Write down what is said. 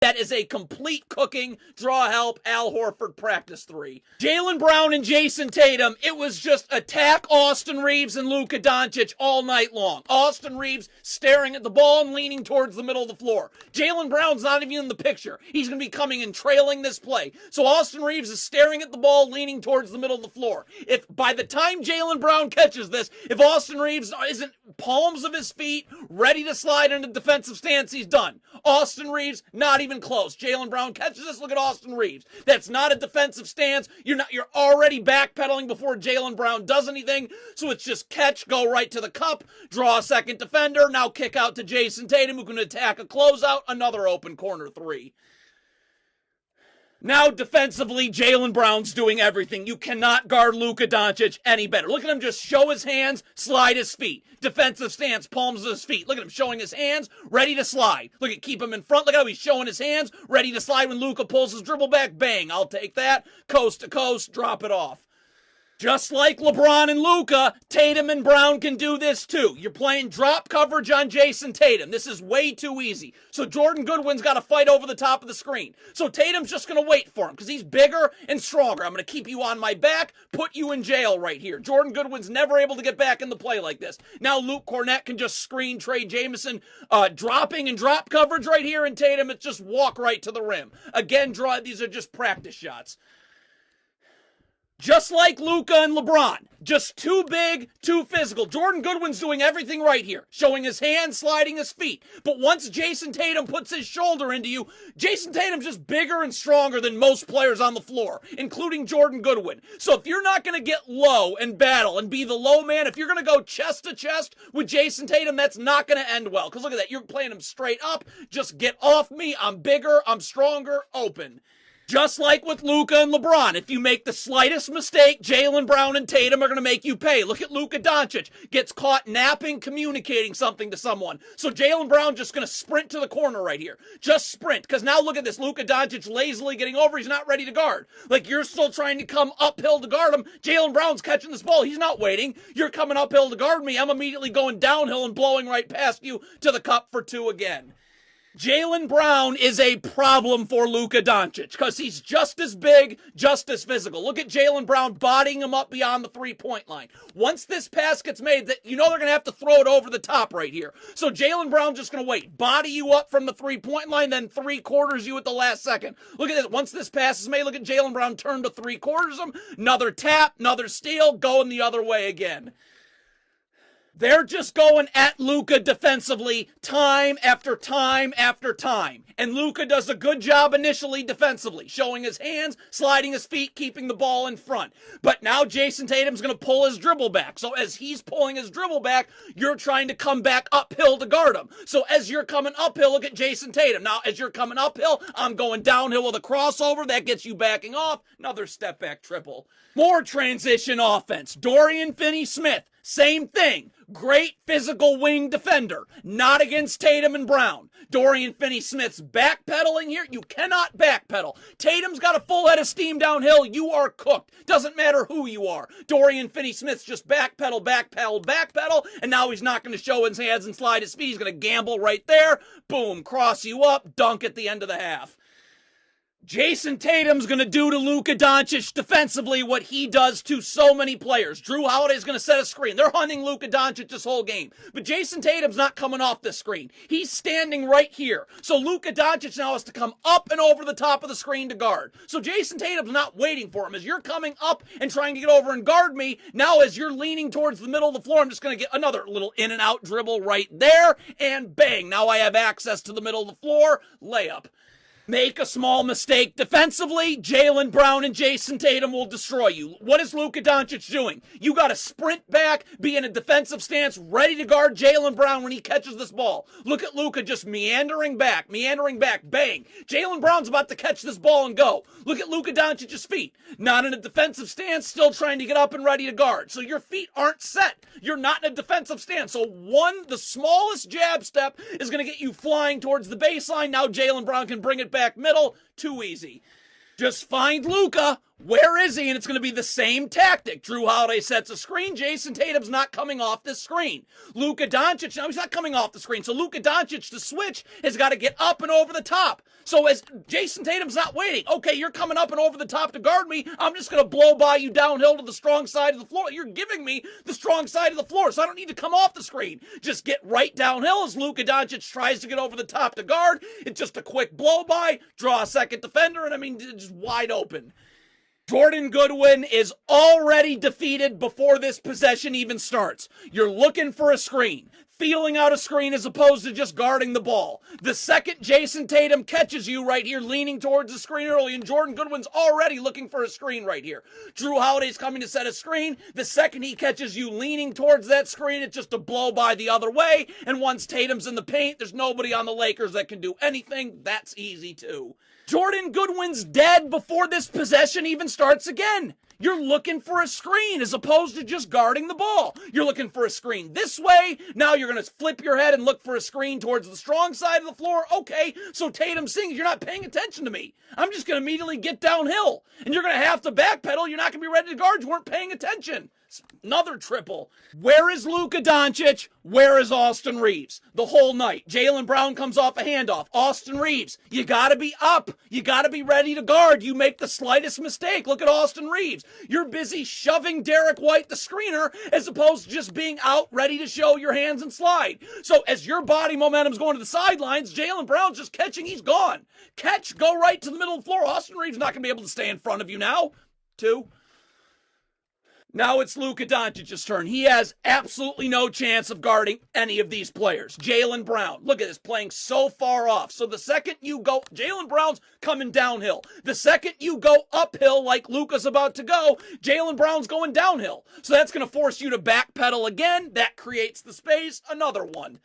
That is a complete cooking, draw help, Al Horford practice three. Jaylen Brown and Jayson Tatum, it was just attack Austin Reeves and Luka Doncic all night long. Austin Reeves staring at the ball and leaning towards the middle of the floor. Jaylen Brown's not even in the picture. He's going to be coming and trailing this play. So Austin Reeves is staring at the ball, leaning towards the middle of the floor. If by the time Jaylen Brown catches this, if Austin Reeves isn't palms of his feet, ready to slide into defensive stance, he's done. Austin Reeves, not even close. Jaylen Brown catches this. Look at Austin Reeves. That's not a defensive stance. You're already backpedaling before Jaylen Brown does anything. So it's just catch, go right to the cup, draw a second defender, now kick out to Jayson Tatum, who can attack a closeout, another open corner three. Now defensively, Jaylen Brown's doing everything. You cannot guard Luka Doncic any better. Look at him just show his hands, slide his feet. Defensive stance, palms of his feet. Look at him showing his hands, ready to slide. Look at keep him in front. Look at how he's showing his hands, ready to slide when Luka pulls his dribble back. Bang, I'll take that. Coast to coast, drop it off. Just like LeBron and Luka, Tatum and Brown can do this too. You're playing drop coverage on Jayson Tatum. This is way too easy. So Jordan Goodwin's got to fight over the top of the screen. So Tatum's just going to wait for him because he's bigger and stronger. I'm going to keep you on my back, put you in jail right here. Jordan Goodwin's never able to get back in the play like this. Now Luke Cornett can just screen Trey Jamison, dropping and drop coverage right here, and Tatum, it's just walk right to the rim. Again, these are just practice shots. Just like Luka and LeBron, just too big, too physical. Jordan Goodwin's doing everything right here, showing his hands, sliding his feet. But once Jayson Tatum puts his shoulder into you, Jayson Tatum's just bigger and stronger than most players on the floor, including Jordan Goodwin. So if you're not going to get low and battle and be the low man, if you're going to go chest to chest with Jayson Tatum, that's not going to end well. Because look at that, you're playing him straight up. Just get off me. I'm bigger, I'm stronger, open. Just like with Luka and LeBron, if you make the slightest mistake, Jaylen Brown and Tatum are going to make you pay. Look at Luka Doncic. Gets caught napping, communicating something to someone. So Jaylen Brown just going to sprint to the corner right here. Just sprint. Because now look at this. Luka Doncic lazily getting over. He's not ready to guard. Like you're still trying to come uphill to guard him. Jaylen Brown's catching this ball. He's not waiting. You're coming uphill to guard me. I'm immediately going downhill and blowing right past you to the cup for two again. Jaylen Brown is a problem for Luka Doncic because he's just as big, just as physical. Look at Jaylen Brown bodying him up beyond the three-point line. Once this pass gets made, you know they're going to have to throw it over the top right here. So Jaylen Brown's just going to wait, body you up from the three-point line, then three-quarters you at the last second. Look at this. Once this pass is made, look at Jaylen Brown turn to three-quarters him. Another tap, another steal, going the other way again. They're just going at Luka defensively time after time after time. And Luka does a good job initially defensively, showing his hands, sliding his feet, keeping the ball in front. But now Jayson Tatum's going to pull his dribble back. So as he's pulling his dribble back, you're trying to come back uphill to guard him. So as you're coming uphill, look at Jayson Tatum. Now as you're coming uphill, I'm going downhill with a crossover. That gets you backing off. Another step back triple. More transition offense. Dorian Finney-Smith. Same thing. Great physical wing defender. Not against Tatum and Brown. Dorian Finney-Smith's backpedaling here. You cannot backpedal. Tatum's got a full head of steam downhill. You are cooked. Doesn't matter who you are. Dorian Finney-Smith's just backpedal, backpedal, backpedal. And now he's not going to show his hands and slide his feet. He's going to gamble right there. Boom. Cross you up. Dunk at the end of the half. Jayson Tatum's going to do to Luka Doncic defensively what he does to so many players. Drew Holiday's going to set a screen. They're hunting Luka Doncic this whole game. But Jayson Tatum's not coming off this screen. He's standing right here. So Luka Doncic now has to come up and over the top of the screen to guard. So Jayson Tatum's not waiting for him. As you're coming up and trying to get over and guard me, now as you're leaning towards the middle of the floor, I'm just going to get another little in and out dribble right there. And bang, now I have access to the middle of the floor. Layup. Make a small mistake defensively, Jaylen Brown and Jayson Tatum will destroy you. What is Luka Doncic doing? You got to sprint back, be in a defensive stance, ready to guard Jaylen Brown when he catches this ball. Look at Luka just meandering back, bang. Jaylen Brown's about to catch this ball and go. Look at Luka Doncic's feet. Not in a defensive stance, still trying to get up and ready to guard. So your feet aren't set. You're not in a defensive stance. So the smallest jab step is going to get you flying towards the baseline. Now Jaylen Brown can bring it back middle. Too easy. Just find Luka, Where is he? And it's going to be the same tactic. Drew Holiday sets a screen. Jayson Tatum's not coming off this screen. Luka Doncic, now he's not coming off the screen. So Luka Doncic, to switch, has got to get up and over the top. So as Jayson Tatum's not waiting, okay, you're coming up and over the top to guard me. I'm just going to blow by you downhill to the strong side of the floor. You're giving me the strong side of the floor, so I don't need to come off the screen. Just get right downhill as Luka Doncic tries to get over the top to guard. It's just a quick blow by, draw a second defender, and I mean, just wide open. Jordan Goodwin is already defeated before this possession even starts. You're looking for a screen, feeling out a screen as opposed to just guarding the ball. The second Jayson Tatum catches you right here, leaning towards the screen early, and Jordan Goodwin's already looking for a screen right here. Drew Holiday's coming to set a screen. The second he catches you leaning towards that screen, it's just a blow by the other way. And once Tatum's in the paint, there's nobody on the Lakers that can do anything. That's easy too. Jordan Goodwin's dead before this possession even starts again. You're looking for a screen as opposed to just guarding the ball. You're looking for a screen this way. Now you're going to flip your head and look for a screen towards the strong side of the floor. Okay, so Tatum sings, you're not paying attention to me. I'm just going to immediately get downhill. And you're going to have to backpedal. You're not going to be ready to guard. You weren't paying attention. Another triple. Where is Luka Doncic? Where is Austin Reeves? The whole night. Jaylen Brown comes off a handoff. Austin Reeves, you got to be up. You got to be ready to guard. You make the slightest mistake. Look at Austin Reeves. You're busy shoving Derek White, the screener, as opposed to just being out ready to show your hands and slide. So as your body momentum's going to the sidelines, Jaylen Brown's just catching. He's gone. Catch, go right to the middle of the floor. Austin Reeves not going to be able to stay in front of you now. 2. Now it's Luka Doncic's turn. He has absolutely no chance of guarding any of these players. Jaylen Brown, look at this, playing so far off. So the second you go, Jaylen Brown's coming downhill. The second you go uphill like Luka's about to go, Jaylen Brown's going downhill. So that's going to force you to backpedal again. That creates the space. Another one.